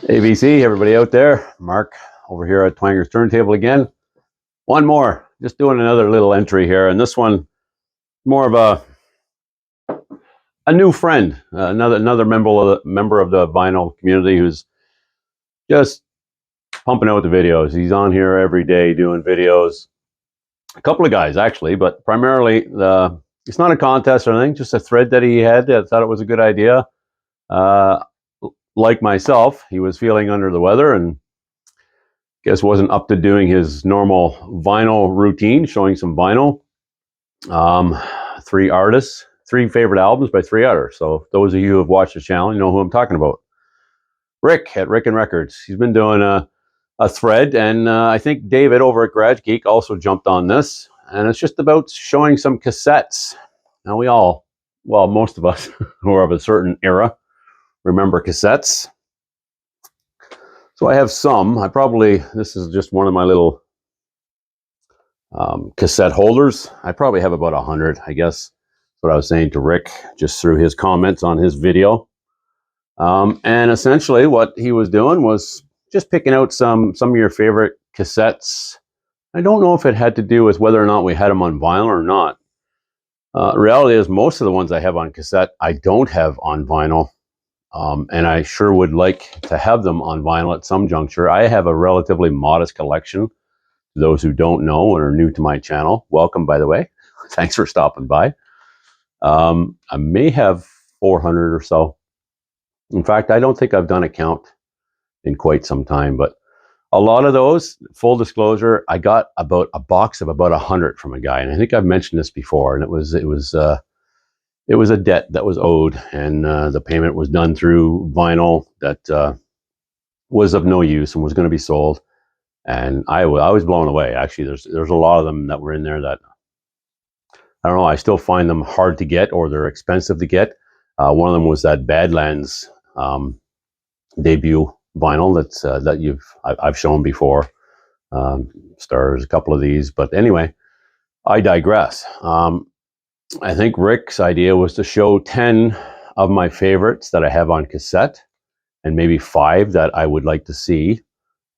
ABC, everybody out there. Mark over here at Twanger's Turntable again. One more, just doing another little entry here, and this one more of a new friend, another member of the vinyl community who's just pumping out the videos. He's on here every day doing videos. A couple of guys actually, but primarily it's not a contest or anything, just a thread that he had. I thought it was a good idea. Like myself, he was feeling under the weather and guess wasn't up to doing his normal vinyl routine, showing some vinyl. 3 artists, 3 favorite albums by 3 artists. So those of you who have watched the channel, you know who I'm talking about. Rick at Rick and Records. He's been doing a thread, and I think David over at Garage Geek also jumped on this, and it's just about showing some cassettes. Now we all, well, most of us who are of a certain era remember cassettes. So I have some. This is just one of my little cassette holders. I probably have about 100, I guess. What I was saying to Rick just through his comments on his video. And essentially what he was doing was just picking out some of your favorite cassettes. I don't know if it had to do with whether or not we had them on vinyl or not. Reality is most of the ones I have on cassette, I don't have on vinyl. And I sure would like to have them on vinyl at some juncture. I have a relatively modest collection. Those who don't know and are new to my channel, welcome, by the way. Thanks for stopping by. I may have 400 or so. In fact, I don't think I've done a count in quite some time, but a lot of those, full disclosure, I got about a box of about 100 from a guy. And I think I've mentioned this before, and it was a debt that was owed, and the payment was done through vinyl that was of no use and was going to be sold. And I was blown away. Actually, there's a lot of them that were in there that, I don't know, I still find them hard to get, or they're expensive to get. One of them was that Badlands debut vinyl that I've shown before. Stars a couple of these, but anyway, I digress. I think Rick's idea was to show 10 of my favorites that I have on cassette, and maybe 5 that I would like to see,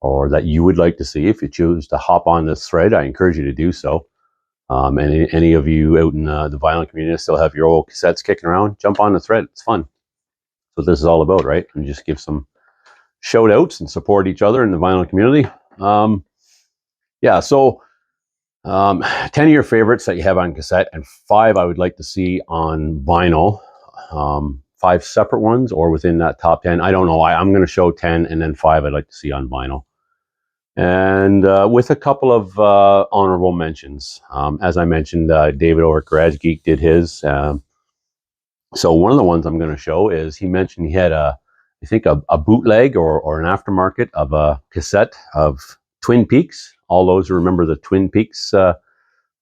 or that you would like to see. If you choose to hop on this thread, I encourage you to do so. And any of you out in the vinyl community still have your old cassettes kicking around, jump on the thread. It's fun. That's what this is all about, right? And just give some shout outs and support each other in the vinyl community. Yeah, so 10 of your favorites that you have on cassette, and 5 I would like to see on vinyl. 5 separate ones or within that top 10. I don't know. I'm going to show 10 and then 5 I'd like to see on vinyl. And with a couple of honorable mentions. As I mentioned, David over at Garage Geek did his. So one of the ones I'm going to show is, he mentioned he had I think a bootleg or an aftermarket of a cassette of Twin Peaks. All those who remember the Twin Peaks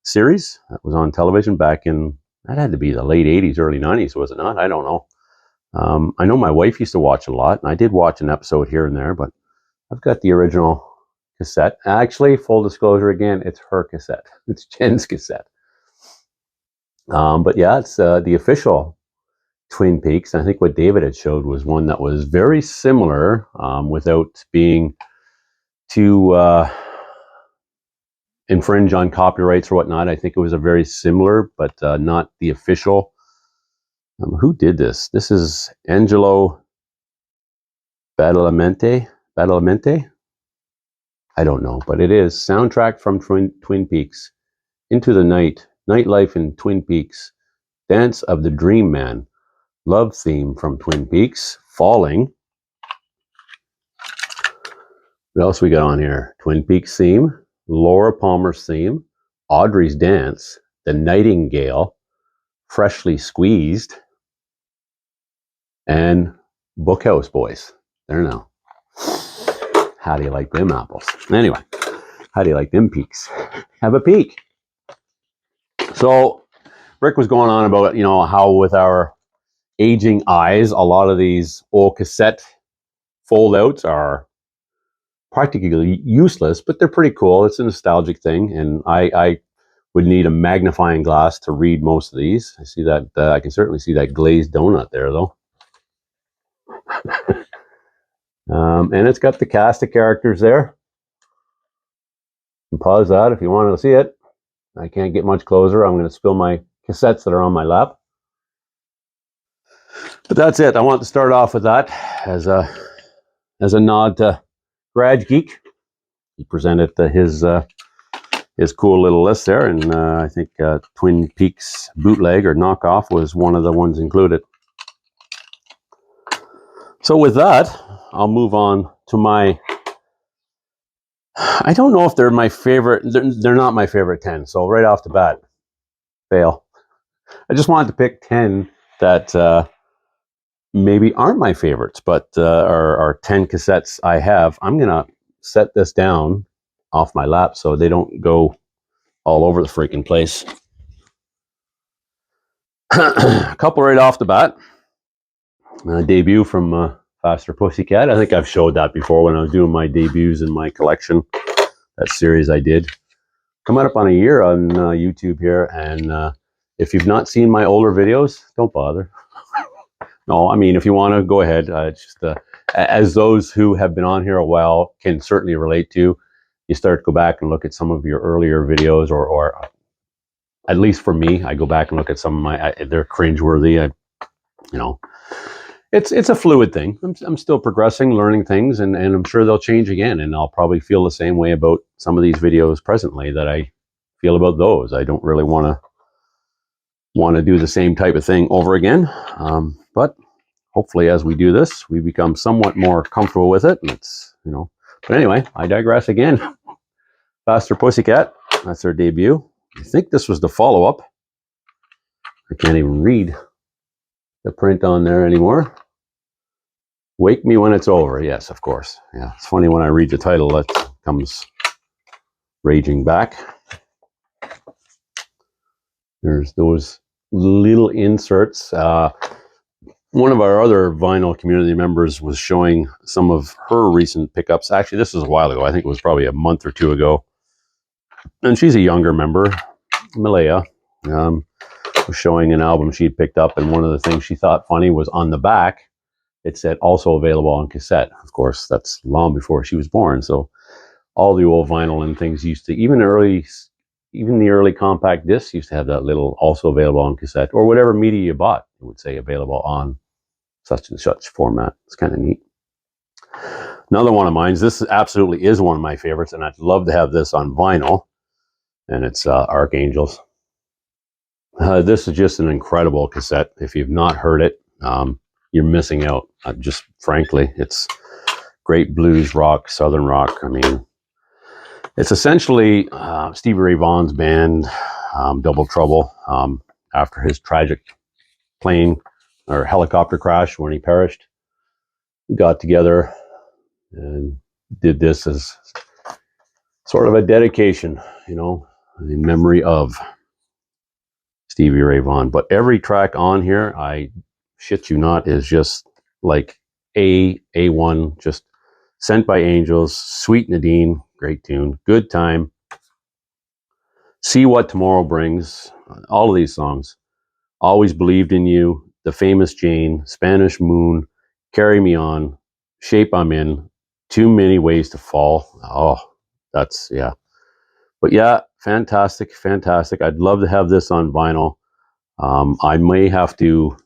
series that was on television back in, that had to be the late 80s, early 90s, was it not? I don't know. I know my wife used to watch a lot, and I did watch an episode here and there, but I've got the original cassette. Actually, full disclosure again, it's her cassette. It's Jen's cassette. But yeah, it's the official Twin Peaks. I think what David had showed was one that was very similar, without being too infringe on copyrights or whatnot. I think it was a very similar, but not the official. Who did this? This is Angelo Badalamenti. I don't know, but it is soundtrack from Twin Peaks. Into the Night, Nightlife in Twin Peaks, Dance of the Dream Man, Love Theme from Twin Peaks, Falling. What else we got on here? Twin Peaks theme, Laura Palmer's theme, Audrey's Dance, The Nightingale, Freshly Squeezed, and Bookhouse Boys. There now. How do you like them apples? Anyway, how do you like them peaks? Have a peek. So Rick was going on about, how with our aging eyes, a lot of these old cassette foldouts are practically useless, but they're pretty cool. It's a nostalgic thing, and I would need a magnifying glass to read most of these. I see that. I can certainly see that glazed donut there, though. And it's got the cast of characters there. You can pause that if you want to see it. I can't get much closer. I'm going to spill my cassettes that are on my lap. But that's it. I want to start off with that as a nod to Garage Geek. He presented his cool little list there, and I think Twin Peaks bootleg or knockoff was one of the ones included. So with that, I'll move on to my, I don't know if they're my favorite, they're not my favorite 10, so right off the bat, fail. I just wanted to pick 10 that maybe aren't my favorites, but are 10 cassettes I have. I'm going to set this down off my lap so they don't go all over the freaking place. A couple right off the bat. Debut from Faster Pussycat. I think I've showed that before when I was doing my debuts in my collection. That series I did. Coming up on a year on YouTube here, and if you've not seen my older videos, don't bother. No, I mean, if you want to, go ahead. It's just as those who have been on here a while can certainly relate to, you start to go back and look at some of your earlier videos, or at least for me, I go back and look at some of my, they're cringeworthy. You know, it's a fluid thing. I'm still progressing, learning things, and I'm sure they'll change again. And I'll probably feel the same way about some of these videos presently that I feel about those. I don't really want to do the same type of thing over again. But hopefully as we do this, we become somewhat more comfortable with it. And it's, you know, but anyway, I digress again. Faster Pussycat, that's their debut. I think this was the follow-up. I can't even read the print on there anymore. Wake Me When It's Over. Yes, of course. Yeah, it's funny when I read the title, that comes raging back. There's those little inserts. One of our other vinyl community members was showing some of her recent pickups. Actually, this was a while ago. I think it was probably a month or two ago. And she's a younger member, Malaya. Was showing an album she'd picked up, and one of the things she thought funny was on the back, it said also available on cassette. Of course, that's long before she was born. So all the old vinyl and things used to, even the early compact discs used to have that little also available on cassette, or whatever media you bought, it would say available on such and such format. It's kind of neat. Another one of mine, this absolutely is one of my favorites, and I'd love to have this on vinyl, and it's Archangels. This is just an incredible cassette. If you've not heard it, you're missing out. Just frankly, it's great blues rock, southern rock. I mean, it's essentially Stevie Ray Vaughan's band, Double Trouble, after his tragic plane or helicopter crash when he perished. We got together and did this as sort of a dedication, you know, in memory of Stevie Ray Vaughan. But every track on here, I shit you not, is just like A1, just Sent by Angels, Sweet Nadine, great tune, Good Time, See What Tomorrow Brings, all of these songs, Always Believed in You, The Famous Jane, Spanish Moon, Carry Me On, Shape I'm In, Too Many Ways to Fall. Oh, that's, yeah. But yeah, fantastic. I'd love to have this on vinyl. I may have to,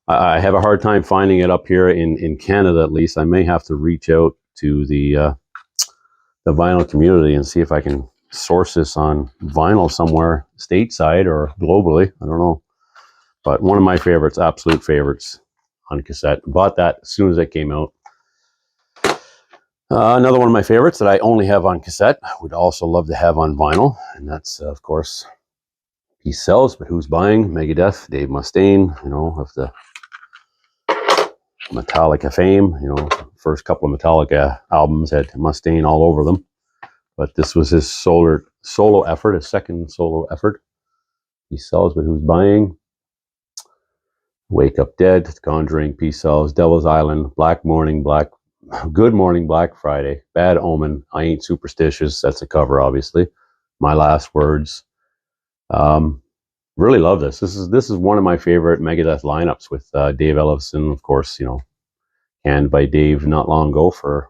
I have a hard time finding it up here in Canada, at least. I may have to reach out to the vinyl community and see if I can source this on vinyl somewhere stateside or globally. I don't know. But one of my favorites, absolute favorites on cassette. Bought that as soon as it came out. Another one of my favorites that I only have on cassette, I would also love to have on vinyl. And that's, of course, Peace Sells, But Who's Buying? Megadeth, Dave Mustaine, you know, of the Metallica fame. You know, first couple of Metallica albums had Mustaine all over them. But this was his solo effort, his second solo effort. Peace Sells, But Who's Buying? Wake Up Dead, Conjuring, Peace Sells, Devil's Island, Black Morning, Good Morning, Black Friday, Bad Omen, I Ain't Superstitious. That's a cover, obviously. My Last Words. Really love this. This is one of my favorite Megadeth lineups with Dave Ellefson, of course, you know, canned by Dave not long ago for,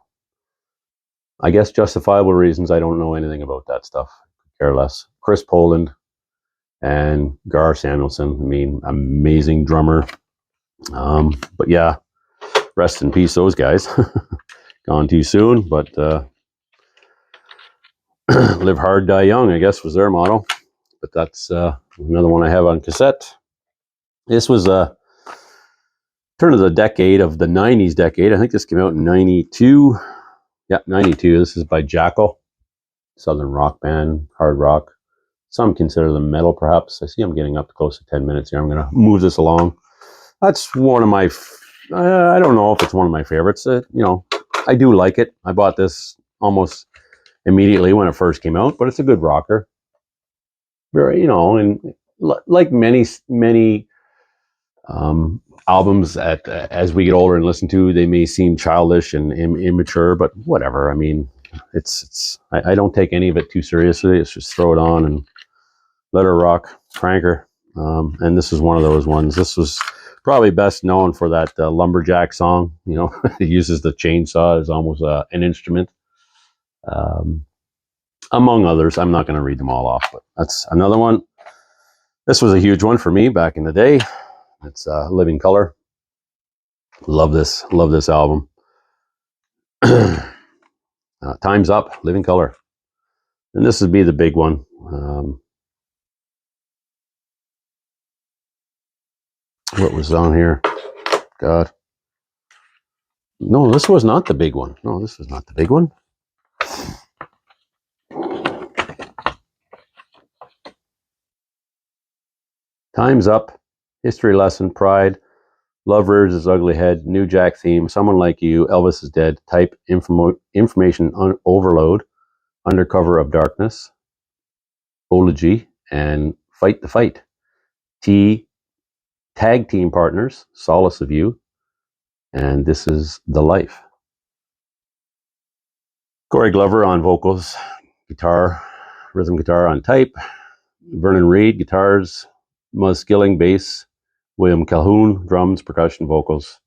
I guess, justifiable reasons. I don't know anything about that stuff. Care less. Chris Poland and Gar Samuelson. I mean, amazing drummer. But yeah, rest in peace, those guys. Gone too soon, but live hard, die young, I guess, was their motto. But that's another one I have on cassette. This was a turn of the decade, of the 90s decade. I think this came out in 92. Yeah, 92. This is by Jackal, Southern rock band, hard rock. Some consider them metal, perhaps. I see I'm getting up to close to 10 minutes here. I'm going to move this along. That's one of my, I don't know if it's one of my favorites. You know, I do like it. I bought this almost immediately when it first came out, but it's a good rocker. Very, you know, and like many albums as we get older and listen to, they may seem childish and immature, but whatever. I mean, I don't take any of it too seriously. It's just throw it on and let her rock, cranker. And this is one of those ones. This was probably best known for that lumberjack song. You know, it uses the chainsaw as almost an instrument. Among others, I'm not going to read them all off, but that's another one. This was a huge one for me back in the day. It's Living Color. Love this album. Time's Up, Living Color. And this would be the big one. What was on here? God. No, this was not the big one. No, this was not the big one. Time's Up, History Lesson, Pride, Love Rears His Ugly Head, New Jack Theme, Someone Like You, Elvis Is Dead, Type, Information Overload, Under Cover of Darkness, Ology, and Fight the Fight. Tag Team Partners, Solace of You, and This Is the Life. Corey Glover on vocals, guitar, rhythm guitar on Type, Vernon Reid, guitars, Muzz Skilling, bass, William Calhoun, drums, percussion, vocals.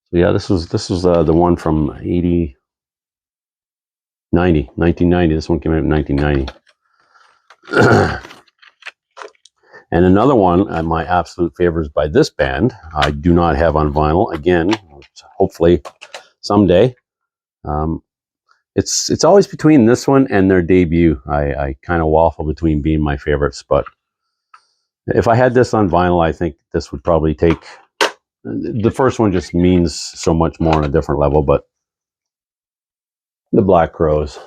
So yeah, this was the one from 1990. This one came out in 1990. And another one, my absolute favorites by this band, I do not have on vinyl. Again, hopefully someday. It's always between this one and their debut. I kind of waffle between being my favorites, but if I had this on vinyl, I think this would probably take. The first one just means so much more on a different level, but the Black Crowes.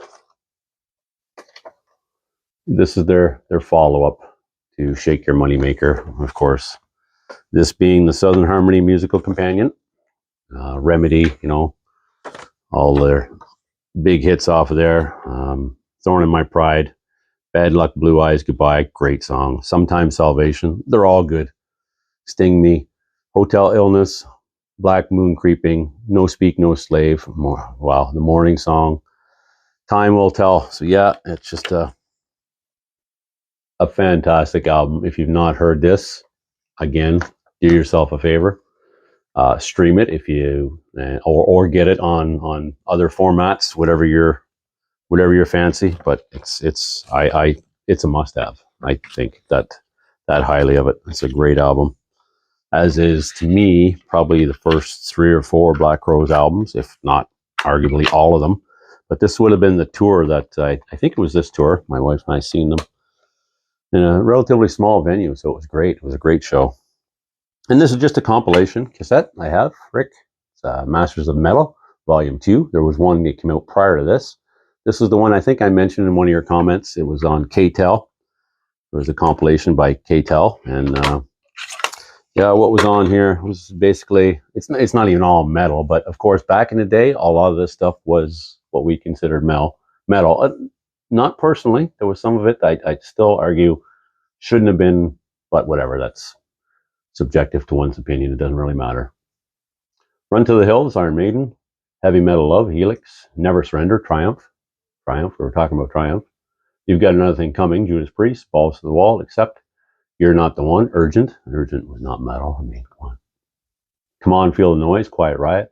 This is their follow-up to Shake Your Moneymaker, of course. This being the Southern Harmony musical companion. Remedy, you know, all their big hits off of there. Thorn in My Pride, Bad Luck, Blue Eyes, Goodbye, great song. Sometimes Salvation, they're all good. Sting Me, Hotel Illness, Black Moon Creeping, No Speak, No Slave. Wow, the Morning Song, Time Will Tell. So yeah, it's just a fantastic album. If you've not heard this, again, do yourself a favor. Stream it if you, or get it on other formats, whatever your fancy. But it's a must-have. I think that highly of it. It's a great album, as is to me probably the first 3 or 4 Black Crowes albums, if not arguably all of them. But this would have been the tour that I think it was this tour. My wife and I seen them in a relatively small venue, so it was great. It was a great show. And this is just a compilation cassette I have, Rick. It's Masters of Metal, Volume 2. There was one that came out prior to this. This is the one I think I mentioned in one of your comments. It was on K-Tel. There was a compilation by K-Tel. And yeah, what was on here was basically, it's not even all metal, but of course, back in the day, a lot of this stuff was what we considered metal. Not personally. There was some of it I'd still argue shouldn't have been, but whatever. That's subjective to one's opinion. It doesn't really matter. Run to the Hills, Iron Maiden. Heavy Metal Love, Helix. Never Surrender, Triumph. We were talking about Triumph. You've Got Another Thing Coming, Judas Priest. Balls to the Wall, Except. You're Not the One, Urgent. Urgent was not metal. I mean, come on. Come On, Feel the Noise, Quiet Riot.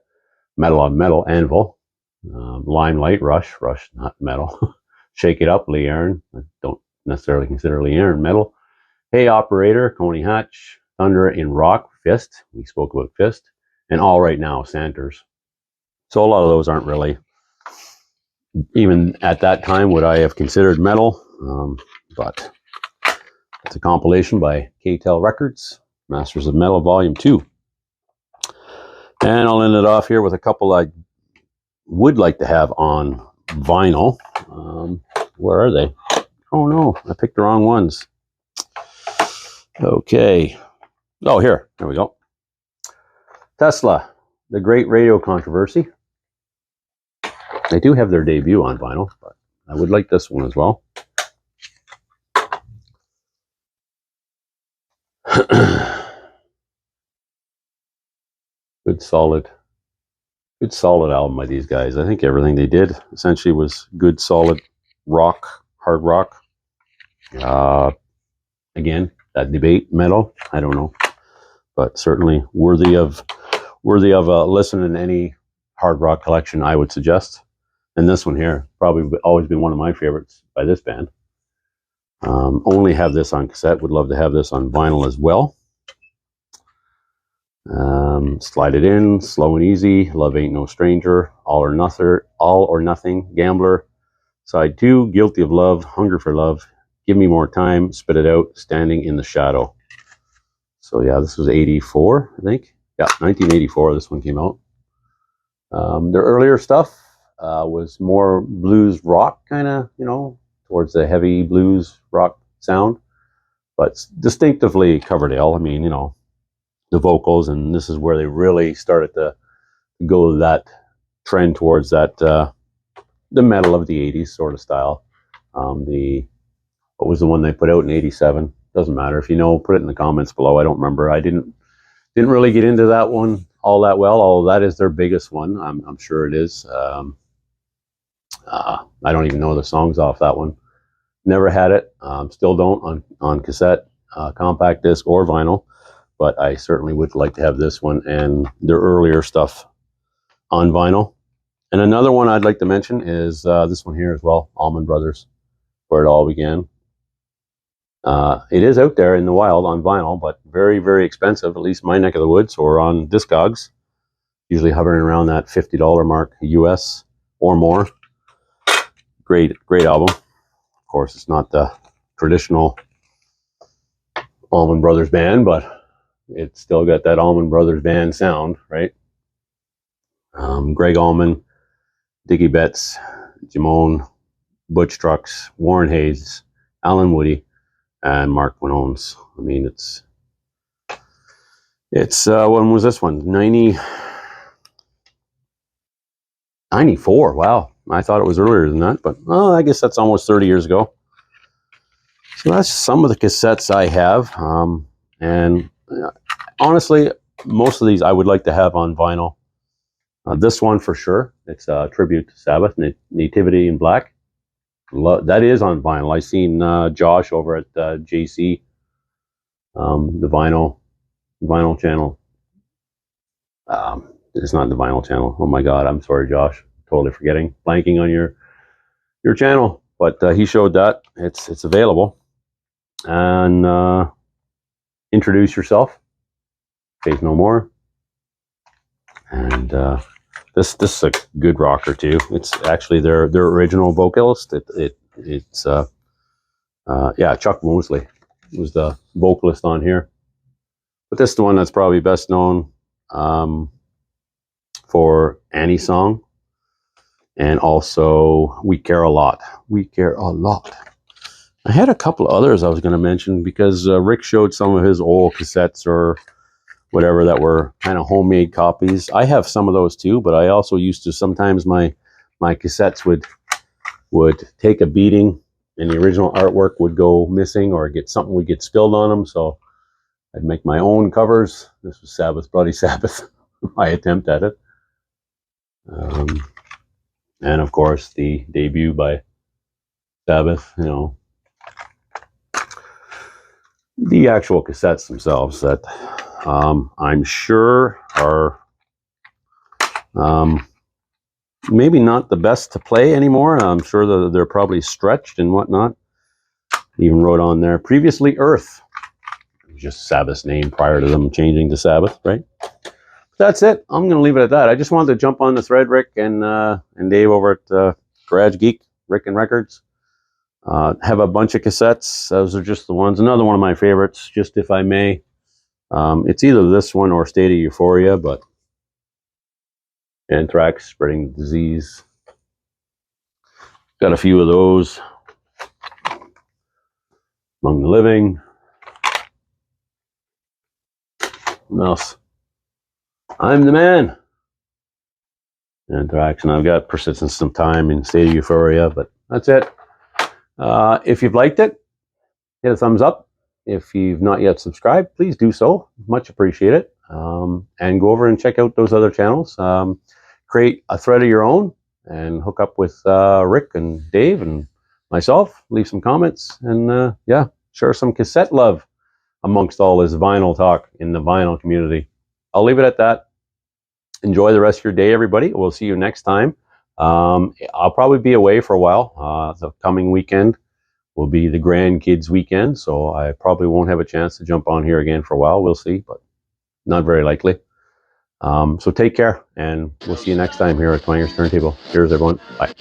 Metal on Metal, Anvil, Limelight, Rush, not metal, Shake It Up, Lee Aaron, I don't necessarily consider Lee Aaron metal, Hey Operator, Coney Hatch, Thunder in Rock, Fist, we spoke about Fist, and All Right Now, Sanders. So a lot of those aren't really, even at that time, would I have considered metal, but it's a compilation by K-Tel Records, Masters of Metal Volume 2. And I'll end it off here with a couple I would like to have on vinyl. Where are they? Oh no, I picked the wrong ones. Okay. Oh, here we go. Tesla, The Great Radio Controversy. They do have their debut on vinyl, but I would like this one as well. Good solid album by these guys. I think everything they did essentially was good, solid rock, hard rock. Again, that debate, metal, I don't know, but certainly worthy of a listen in any hard rock collection, I would suggest. And this one here, probably always been one of my favorites by this band. Only have this on cassette. Would love to have this on vinyl as well. Slide It In, Slow and Easy, Love Ain't No Stranger, All or Nothing, Gambler, Side 2, Guilty of Love, Hunger for Love, Give Me More Time, Spit It Out, Standing in the Shadow. So yeah, this was 84, I think. Yeah, 1984 this one came out. Their earlier stuff was more blues rock, kind of, towards the heavy blues rock sound, but distinctively Coverdale. I mean, the vocals, and this is where they really started to go that trend towards that the metal of the 80s sort of style. What was the one they put out in 87? Doesn't matter. If you know, put it in the comments below. I don't remember. I didn't really get into that one all that well, although that is their biggest one. I'm sure it is. I don't even know the songs off that one. Never had it. Still don't on cassette, compact disc, or vinyl. But I certainly would like to have this one and their earlier stuff on vinyl. And another one I'd like to mention is this one here as well, Allman Brothers, where it all began. It is out there in the wild on vinyl, but very, very expensive, at least my neck of the woods, or on Discogs, usually hovering around that $50 mark US or more. Great album. Of course, it's not the traditional Allman Brothers band, but it's still got that Allman Brothers band sound, right? Greg Allman, Dickie Betts, Jamone, Butch Trucks, Warren Hayes, Alan Woody, and Mark Quinones. I mean, it's when was this one? 94. Wow. I thought it was earlier than that, but I guess that's almost 30 years ago. So that's some of the cassettes I have. And honestly, most of these I would like to have on vinyl. This one for sure. It's a tribute to Sabbath, Nativity in Black. That is on vinyl. I seen Josh over at JC, the vinyl channel. It's not the vinyl channel. Oh my God, I'm sorry, Josh. Totally forgetting, blanking on your channel. But he showed that it's available. And Introduce Yourself, Faith No More, and this is a good rocker too. It's actually their original vocalist. It's Chuck Mosley was the vocalist on here, but this is the one that's probably best known for Annie Song, and also We Care a Lot. We Care a Lot. I had a couple others I was going to mention because Rick showed some of his old cassettes or whatever that were kind of homemade copies. I have some of those too, but I also used to, sometimes my cassettes would take a beating and the original artwork would go missing, or something would get spilled on them. So I'd make my own covers. This was Sabbath, Bloody Sabbath, my attempt at it. And of course the debut by Sabbath, the actual cassettes themselves that I'm sure are Maybe not the best to play anymore. I'm sure they're probably stretched and whatnot. Even wrote on there, previously Earth. Just Sabbath's name prior to them changing to Sabbath, right? That's it. I'm going to leave it at that. I just wanted to jump on the thread, Rick and Dave over at Garage Geek, Rick and Records. Have a bunch of cassettes. Those are just the ones. Another one of my favorites, just if I may. It's either this one or State of Euphoria, but Anthrax, Spreading the Disease. Got a few of those. Among the Living. What else? I'm the Man. Anthrax, and I've got Persistence of Time and State of Euphoria, but that's it. If you've liked it, hit a thumbs up. If you've not yet subscribed, please do so. Much appreciate it. And go over and check out those other channels. Create a thread of your own and hook up with Rick and Dave and myself. Leave some comments and yeah, share some cassette love amongst all this vinyl talk in the vinyl community. I'll leave it at that. Enjoy the rest of your day, everybody. We'll see you next time. I'll probably be away for a while. The coming weekend will be the grandkids weekend, so I probably won't have a chance to jump on here again for a while. We'll see, but not very likely. So take care, and we'll see you next time here at Twanger's Turntable. Cheers, everyone. Bye.